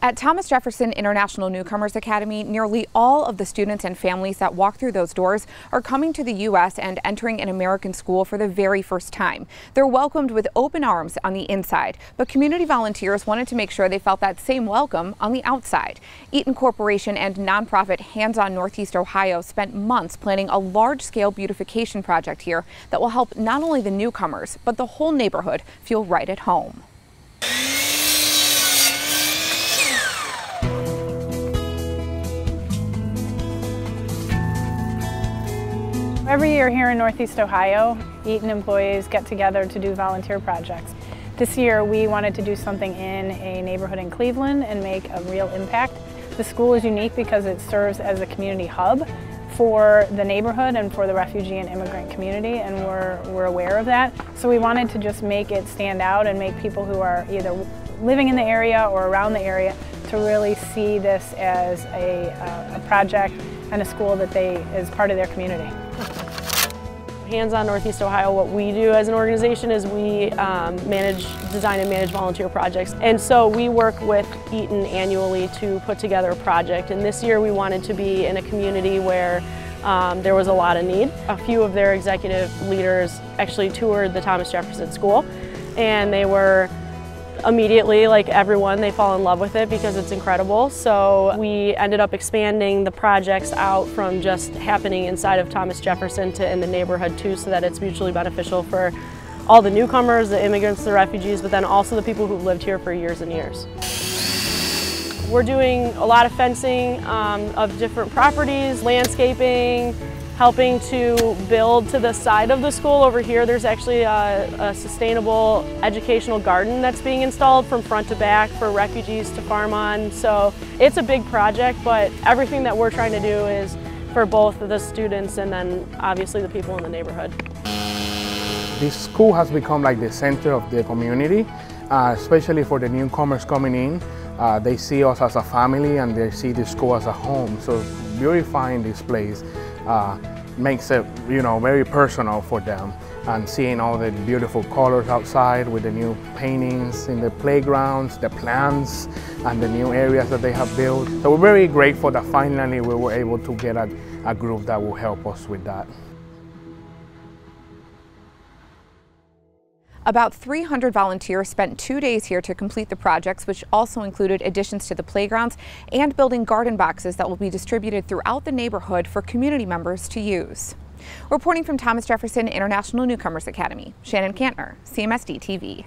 At Thomas Jefferson International Newcomers Academy, nearly all of the students and families that walk through those doors are coming to the U.S. and entering an American school for the very first time. They're welcomed with open arms on the inside, but community volunteers wanted to make sure they felt that same welcome on the outside. Eaton Corporation and nonprofit HandsOn Northeast Ohio spent months planning a large-scale beautification project here that will help not only the newcomers, but the whole neighborhood feel right at home. Every year here in Northeast Ohio, Eaton employees get together to do volunteer projects. This year we wanted to do something in a neighborhood in Cleveland and make a real impact. The school is unique because it serves as a community hub for the neighborhood and for the refugee and immigrant community, and we're aware of that. So we wanted to just make it stand out and make people who are either living in the area or around the area to really see this as a project and a school that is part of their community. HandsOn Northeast Ohio, what we do as an organization is we design and manage volunteer projects. And so we work with Eaton annually to put together a project. And this year we wanted to be in a community where there was a lot of need. A few of their executive leaders actually toured the Thomas Jefferson School, and they were immediately, like everyone, they fall in love with it because it's incredible. So we ended up expanding the projects out from just happening inside of Thomas Jefferson to in the neighborhood too, so that it's mutually beneficial for all the newcomers, the immigrants, the refugees, but then also the people who've lived here for years and years. We're doing a lot of fencing of different properties, landscaping, helping to build to the side of the school. Over here there's actually a sustainable educational garden that's being installed from front to back for refugees to farm on. So it's a big project, but everything that we're trying to do is for both the students and then obviously the people in the neighborhood. This school has become like the center of the community, especially for the newcomers coming in. They see us as a family and they see the school as a home. So beautifying this place makes it, very personal for them, and seeing all the beautiful colors outside with the new paintings in the playgrounds, the plants, and the new areas that they have built. So we're very grateful that finally we were able to get a group that will help us with that. About 300 volunteers spent 2 days here to complete the projects, which also included additions to the playgrounds and building garden boxes that will be distributed throughout the neighborhood for community members to use. Reporting from Thomas Jefferson International Newcomers Academy, Shannon Kantner, CMSD TV.